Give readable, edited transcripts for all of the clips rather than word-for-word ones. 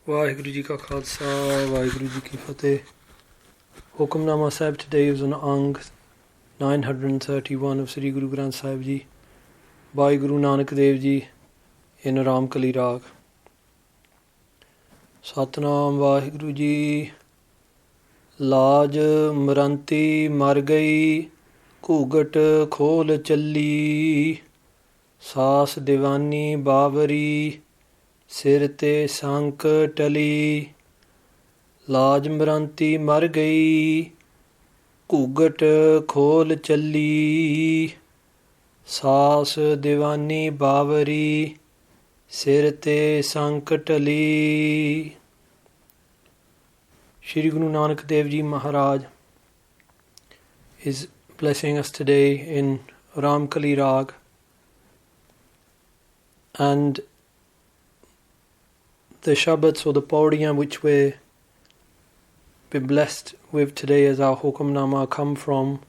Vaheguru Ji Ka Khalsa, Vaheguru Ji Ki Fateh. Hukamnama Sahib today is on Ang 931 of Sri Guru Granth Sahib Ji by Guru Nanak Dev Ji in RAAMKALEE Rag. Satnam Vaheguru Ji. लाज मरंती मर गई घूगट खोल चली सास दीवानी बावरी सिर ते संक टली लाज मरंती मर गई घूगट खोल चली सास दीवानी बावरी सिर ते संक टली. Shri Guru Nanak Dev Ji Maharaj is blessing us today in RAAMKALEE Rag, and the Shabads or the Paudiyam which we've been blessed with today as our Hukamnama come from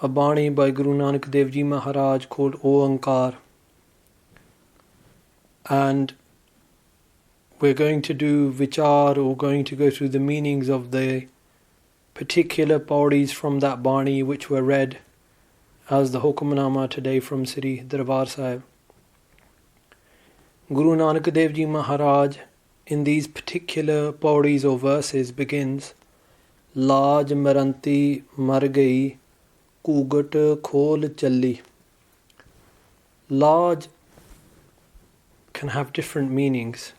a Bani by Guru Nanak Dev Ji Maharaj called ONGKAAR, and we're going to do vichar or going to go through the meanings of the particular paudis from that Bani which were read as the Hukamnama today from Sri Darbar Sahib. Guru Nanak Dev Ji Maharaj in these particular paudis or verses begins Laaj maranti mar gayi Kugat khol challi. Laaj can have different meanings,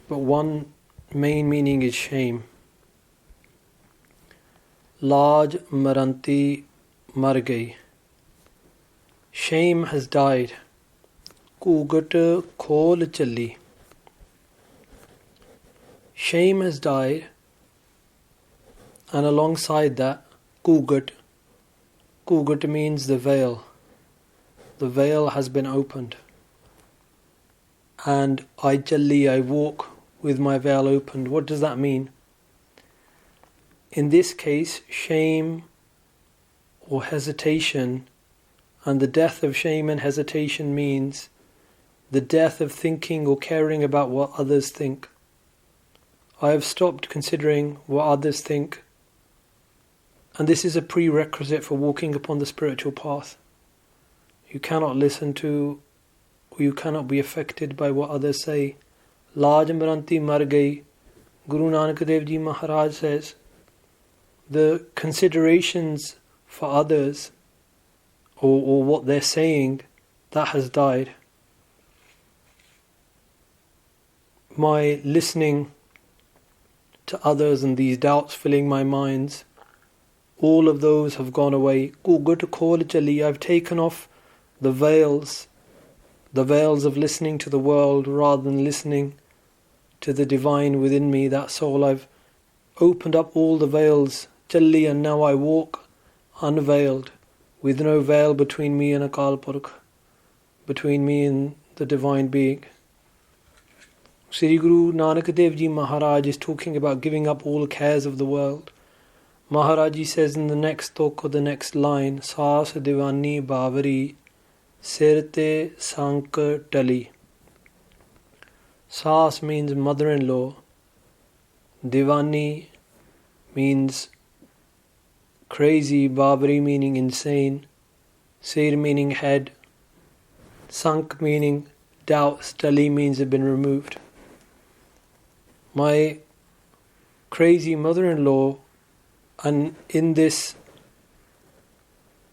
but one main meaning is shame. Laaj maranti mar gayi. Shame has died. Kugat khol challi. Shame has died, and alongside that, Kugat. Kugat means the veil. The veil has been opened. And I challi, I walk with my veil opened. What does that mean? In this case, shame or hesitation, and the death of shame and hesitation means the death of thinking or caring about what others think. I have stopped considering what others think, and this is a prerequisite for walking upon the spiritual path. You cannot listen to, or you cannot be affected by what others say. Laaj maranti mar gayi. Guru Nanak Dev Ji Maharaj says, the considerations for others or what they're saying, that has died. My listening to others and these doubts filling my minds, all of those have gone away. Kugat khol chali. I've taken off the veils of listening to the world rather than listening to the divine within me, that soul. I've opened up all the veils, challi, and now I walk unveiled, with no veil between me and Akal Purkh, between me and the divine being. Sri Guru Nanak Dev Ji Maharaj is talking about giving up all cares of the world. Maharaj Ji says in the next tok or the next line, Saas Divani Bavari Sir te sank tali. Saas means mother-in-law. Divani means crazy. Babari meaning insane. Sir meaning head. Sank meaning doubts. Tali means have been removed. My crazy mother-in-law, and in this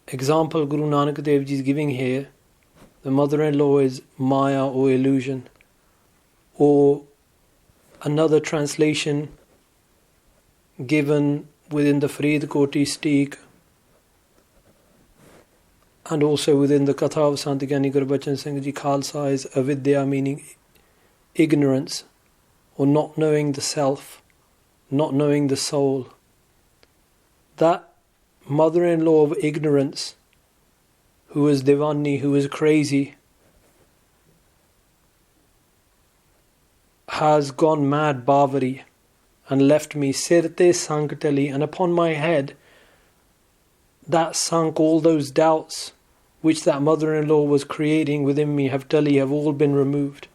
example Guru Nanak Dev Ji is giving here, the mother-in-law is Maya or illusion, or another translation given within the Farid Koti Steek and also within the Katha of Sant Gyani Gurbachan Singh Ji Khalsa is avidya, meaning ignorance or not knowing the self, not knowing the soul. That mother-in-law of ignorance, who is Divani, who is crazy, has gone mad, Bavari, and left me sirte sanktali, and upon my head that sunk all those doubts which that mother-in-law was creating within me have all been removed.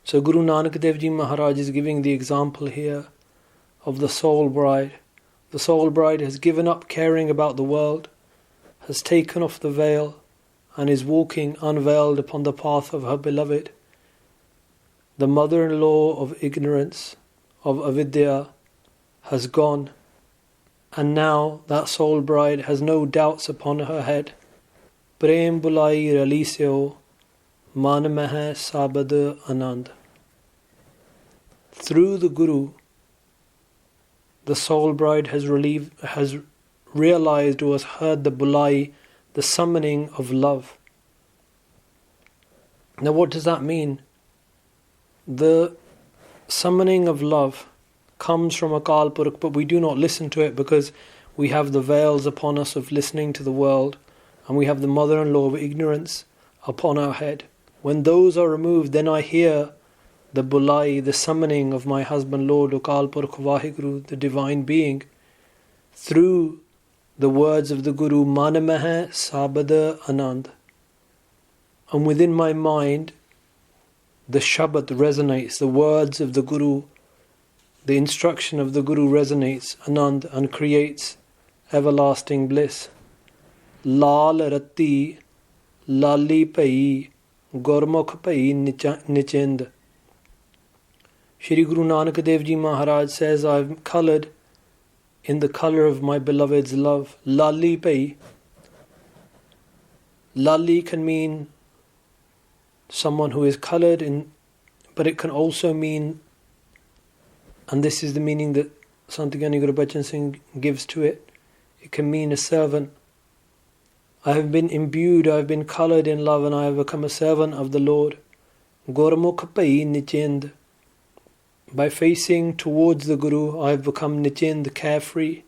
So Guru Nanak Dev Ji Maharaj is giving the example here of the soul bride. The soul bride has given up caring about the world, has taken off the veil, and is walking unveiled upon the path of her beloved. The mother-in-law of ignorance, of avidya, has gone, and now that soul bride has no doubts upon her head. Prem bulai ralisyo, man meh Shabad anand. Through the Guru, the soul bride has realized or has heard the bulai, the summoning of love. Now what does that mean? The summoning of love comes from Akal Purukh, but we do not listen to it because we have the veils upon us of listening to the world, and we have the mother-in-law of ignorance upon our head. When those are removed, then I hear the bulai, the summoning of my husband Lord Akal Purukh Vaheguru, the Divine Being, through the words of the Guru, Man meh Shabad anand. And within my mind, the Shabad resonates, the words of the Guru, the instruction of the Guru resonates, Anand, and creates everlasting bliss. Lal Rati, Lali Pai, Gurmukh Pai Nichind. Shri Guru Nanak Dev Ji Maharaj says, I've coloured in the colour of my beloved's love. Lali Pai. Lali can mean someone who is coloured in, but it can also mean, and this is the meaning that Sant Gyani Guru Bachan Singh gives to it, it can mean a servant. I have been imbued, I have been coloured in love, and I have become a servant of the Lord. Gurmukh Pai Nichind. By facing towards the Guru, I have become Nichind, carefree.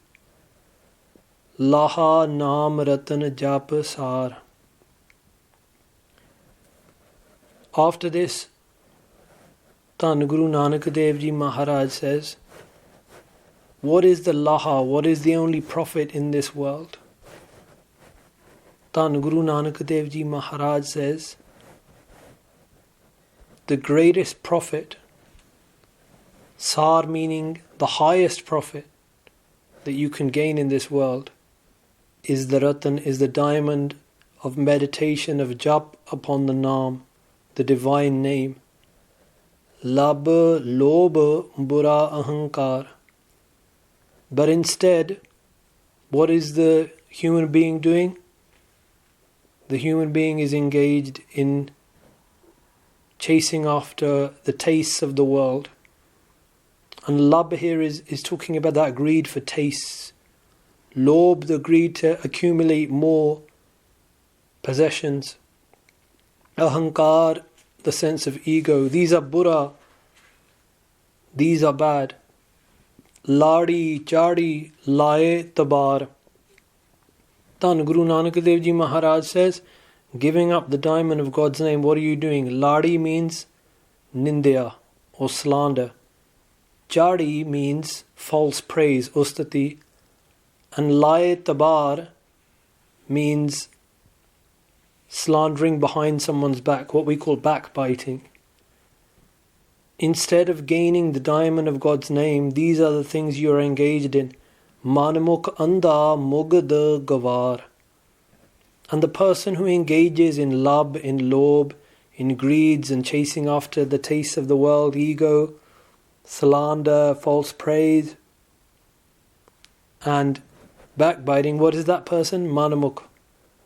Laha Naam Ratan Jap Sar. After this, Dhan Guru Nanak Dev Ji Maharaj says, what is the Laha? What is the only profit in this world? Dhan Guru Nanak Dev Ji Maharaj says, the greatest profit, Sar meaning the highest profit that you can gain in this world, is the Ratan, is the diamond of meditation, of jap upon the Naam, the divine name. Lab, lob, bura, ahankar. But instead, what is the human being doing? The human being is engaged in chasing after the tastes of the world. And lab here is talking about that greed for tastes. Lob, the greed to accumulate more possessions. Ahankar, the sense of ego. These are bura. These are bad. Ladi, chadi, lae, tabar. Dhan Guru Nanak Dev Ji Maharaj says, giving up the diamond of God's name, what are you doing? Ladi means nindya or slander. Chadi means false praise, ustati. And lae tabar means slandering behind someone's back, what we call backbiting. Instead of gaining the diamond of God's name, these are the things you are engaged in. Manamuk anda mugad gavar. And the person who engages in lab, in lob, in greeds and chasing after the tastes of the world, ego, slander, false praise, and backbiting, what is that person? Manamuk,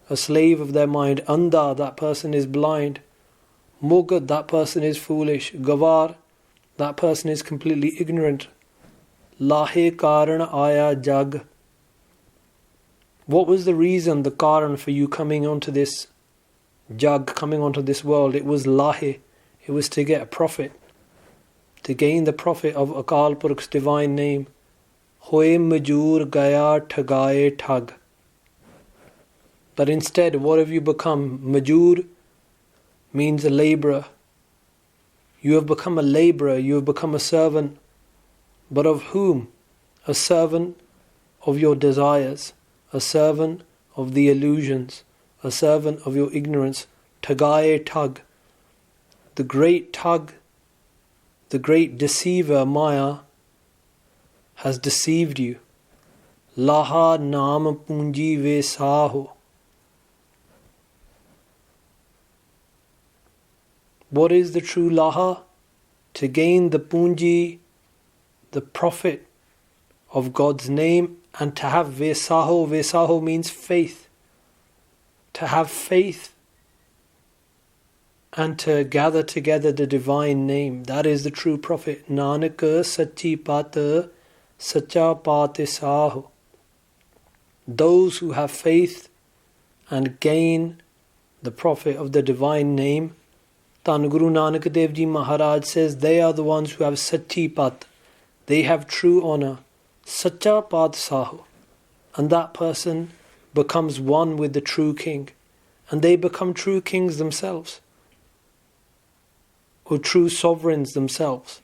a slave of their mind. Anda, that person is blind. Mugad, that person is foolish. Gavar, that person is completely ignorant. Lahe karan aya jag. What was the reason, the karan for you coming onto this jag, coming onto this world? It was lahe. It was to get a profit, to gain the profit of Akal Purukh's divine name. Hoye majur gaya thagaye thag. But instead, what have you become? Majur means a labourer. You have become a labourer, you have become a servant. But of whom? A servant of your desires, a servant of the illusions, a servant of your ignorance. Thagaye tug. The great tug the great deceiver Maya has deceived you. Laha naam punji vesaho. What is the true laha? To gain the punji, the profit of God's name, and to have vesaho. Vesaho means faith. To have faith and to gather together the divine name. That is the true profit. Nanak sachi pat sacha pat saho. Those who have faith and gain the profit of the divine name, Tan Guru Nanak Dev Ji Maharaj says, they are the ones who have sachi pat. They have true honor. Sacha pat saho. And that person becomes one with the true king. And they become true kings themselves. Or true sovereigns themselves.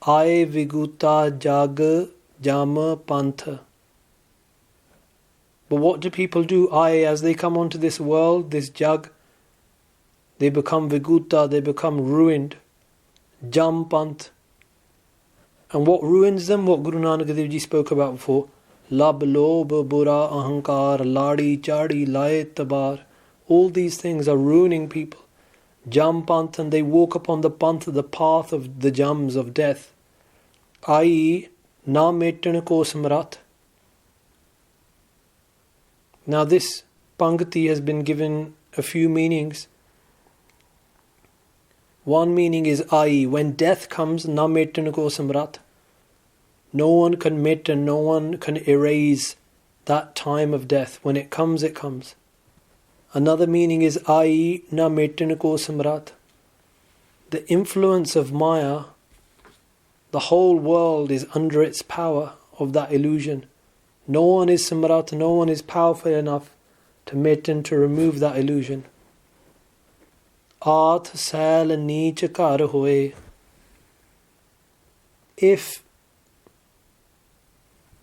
Aye viguta jag jama pantha. But what do people do? Aye, as they come onto this world, this jag, they become viguta, they become ruined. Jam panth. And what ruins them? What Guru Nanak Dev Ji spoke about before. Lab, lob, bura, ahankar, ladi, chadi, laye, tabar. All these things are ruining people. Jam panth, and they walk upon the panth, the path of the jams of death. I.e., na metan ko samrat. Now this Pangati has been given a few meanings. One meaning is I.e., when death comes, na metan ko samrat. No one can mit and no one can erase that time of death. When it comes, it comes. Another meaning is I.e. na metan ko samrat. The influence of Maya, the whole world is under its power of that illusion. No one is samrat, no one is powerful enough to mit and to remove that illusion. Aat sal neech kar hoye. If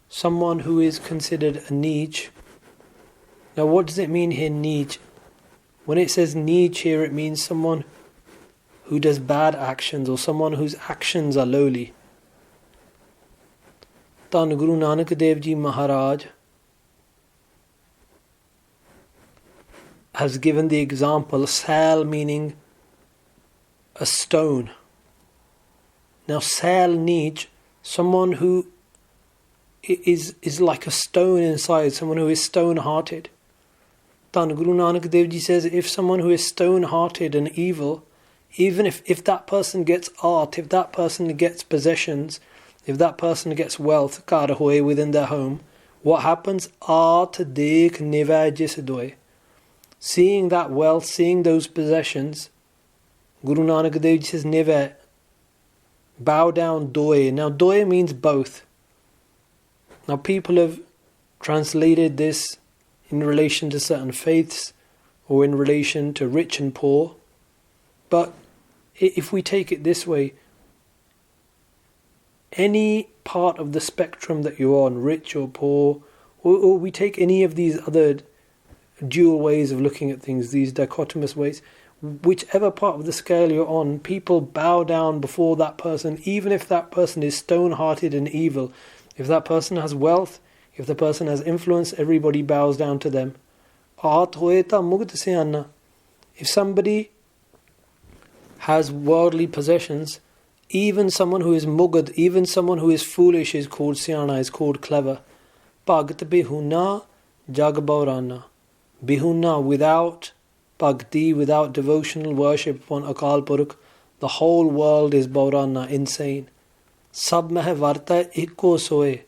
someone who is considered a neech. Now what does it mean here, neech? When it says neech here, it means someone who does bad actions or someone whose actions are lowly. Tan Guru Nanak Dev Ji Maharaj has given the example, sal meaning a stone. Now sal neech, someone who is like a stone inside, someone who is stone-hearted. Tan Guru Nanak Dev Ji says, if someone who is stone-hearted and evil, even if that person gets art, if that person gets possessions, if that person gets wealth, kar hoye, within their home, what happens? Art dekh nivajis doy. Seeing that wealth, seeing those possessions, Guru Nanak Dev Ji says, niva, bow down doy. Now doy means both. Now people have translated this in relation to certain faiths or in relation to rich and poor. But if we take it this way, any part of the spectrum that you're on, rich or poor, or we take any of these other dual ways of looking at things, these dichotomous ways, whichever part of the scale you're on, people bow down before that person, even if that person is stone-hearted and evil. If that person has wealth, if the person has influence, everybody bows down to them. If somebody has worldly possessions, even someone who is mugad, even someone who is foolish is called siyana, is called clever. Bhagt bihuna jag baurana. Bihuna, without bhakti, without devotional worship upon Akal Purukh, the whole world is baurana, insane. Sab meh varta ikko soe.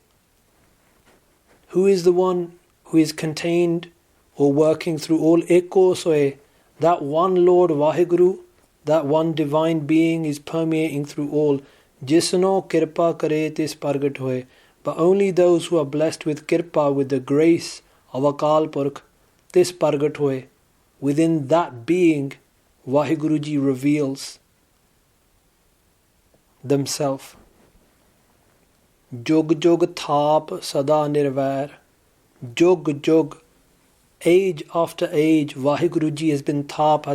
Who is the one who is contained or working through all? Ikko soe. That one Lord Vaheguru, that one divine being is permeating through all. Jisno kirpa kare tis pargat hoye. But only those who are blessed with kirpa, with the grace of Akal Purukh, this pargat hoye. Within that being, Vaheguruji reveals themselves. Jog jog thap sada nirvair. Jog jog. Age after age, Vaheguruji has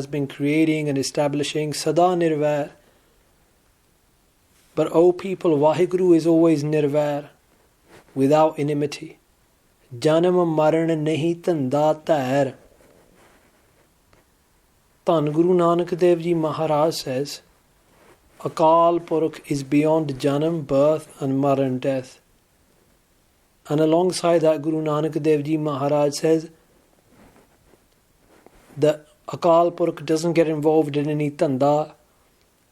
been creating and establishing sada nirvair. But O people, Vaheguru is always nirvair, without enmity. Janam maran nahi tanda tair. Dhan Guru Nanak Dev Ji Maharaj says, Akal Purukh is beyond Janam, birth and Maran, death. And alongside that, Guru Nanak Dev Ji Maharaj says that Akal Purukh doesn't get involved in any tanda,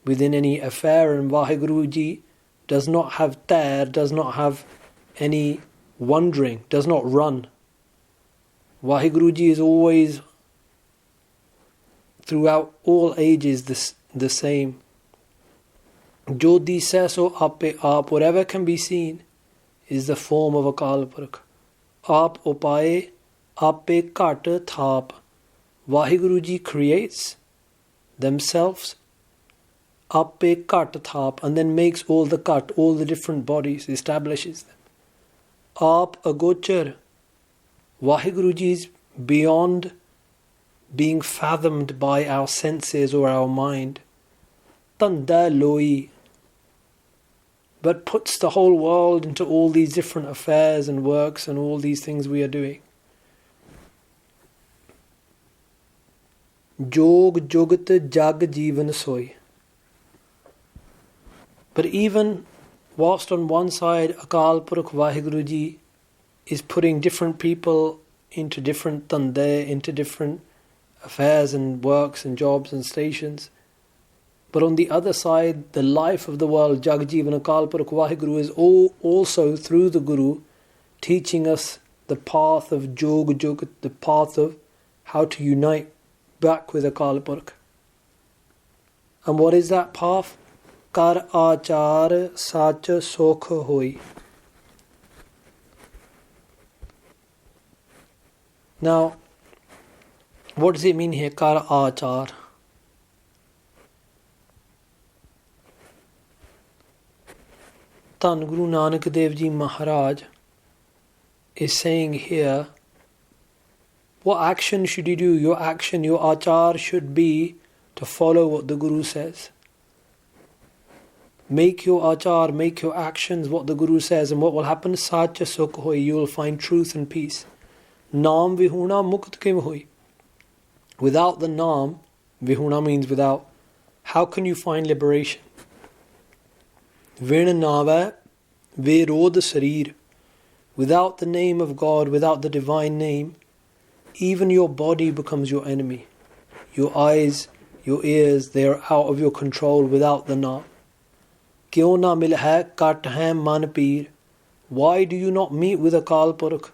within any affair, and Vaheguru Ji does not have tair, does not have any wandering, does not run. Vaheguru Ji is always, throughout all ages, the same. Jo dise so ape aap, whatever can be seen is the form of Akal Purukh. Aap upaye ape kat thap. Vaheguru Ji creates themselves ape kat thap, and then makes all the kat, all the different bodies, establishes them. Aap agochar. Vaheguru Ji is beyond being fathomed by our senses or our mind. Tanda loi. But puts the whole world into all these different affairs and works and all these things we are doing. Jog jogat jag jivan soy. But even whilst on one side Akal Purukh Vaheguru Ji is putting different people into different tande, into different affairs and works and jobs and stations, but on the other side, the life of the world, Jagjivan Akal Purukh Vaheguru, is also through the Guru teaching us the path of Jog Jogat, the path of how to unite back with Akal Purukh. And what is that path? Kar achar sach sokh hoi. Now, what does it mean here, kar achar? Dhan Guru Nanak Dev Ji Maharaj is saying here, what action should you do? Your action, your achar should be to follow what the Guru says. Make your achar, make your actions what the Guru says, and what will happen? Sacha sukh hoi, you will find truth and peace. Naam vihuna mukt kim hoi. Without the naam, vihuna means without, how can you find liberation? Vin nava virod sarir. Without the name of God, without the divine name, even your body becomes your enemy. Your eyes, your ears, they are out of your control without the naam. Kyon na mil hai kat hai man peer. Why do you not meet with Akal Purukh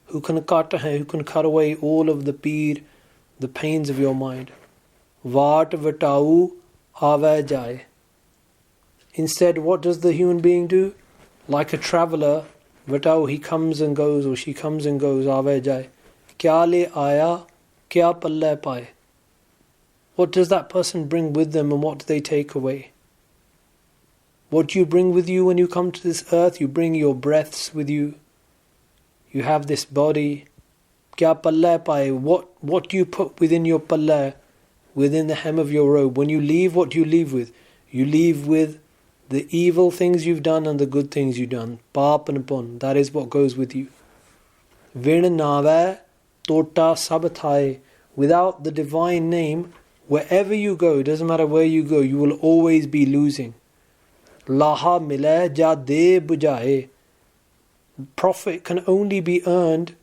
who can kat hai, who can cut away all of the peer, the pains of your mind? Vaat vatau ave jai. Instead, what does the human being do? Like a traveller, vatau, he comes and goes, or she comes and goes, ave jai. Kya le aaya, kya palle paaye. What does that person bring with them, and what do they take away? What do you bring with you when you come to this earth? You bring your breaths with you. You have this body. Kya palle paaye. What do you put within your palle, within the hem of your robe? When you leave, what do you leave with? You leave with the evil things you've done and the good things you've done. Paap and pun. That is what goes with you. Vin nava tota sab thai. Without the divine name, wherever you go, doesn't matter where you go, you will always be losing. Laha mile ja de bujaye. Profit can only be earned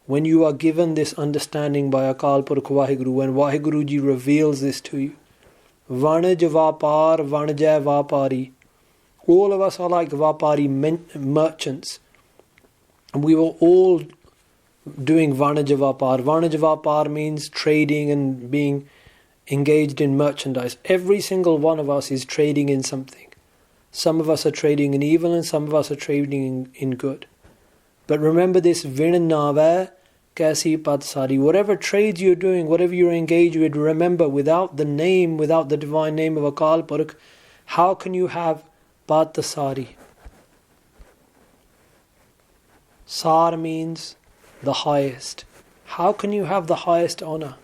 when you are given this understanding by Akal Purukh Vaheguru, when Vaheguru Ji reveals this to you. Vanaj vapar vanjay vapari. All of us are like vapari merchants. And we were all doing vanaj vapar. Vanaj vapar means trading and being engaged in merchandise. Every single one of us is trading in something. Some of us are trading in evil and some of us are trading in good. But remember this, vin nava kaisi pat sari. Whatever trades you're doing, whatever you're engaged with, remember, without the name, without the divine name of Akal Purukh, how can you have pat sari? Sar means the highest. How can you have the highest honor?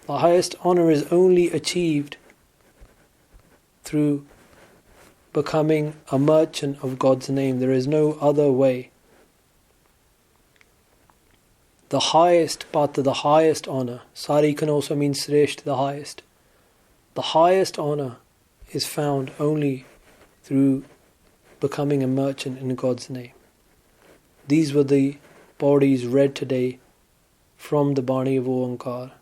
The highest honor is only achieved through becoming a merchant of God's name. There is no other way. The highest path, the highest honor. Sari can also mean Sresht, the highest. The highest honor is found only through becoming a merchant in God's name. These were the bodies read today from the Bani of ONGKAAR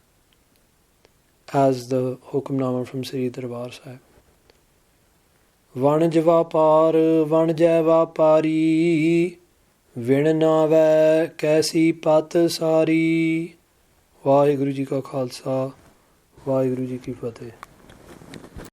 as the Hukamnama from Sri Darbar Sahib. Vanj vapar vanjai vapari Vin na vੈ ਕੈਸੀ ਪਤ ਸਾਰੀ। ਵਾਹਿਗੁਰੂ ਜੀ ਕਾ ਖਾਲਸਾ, ਵਾਹਿਗੁਰੂ ਜੀ ਕੀ ਫਤਿਹ।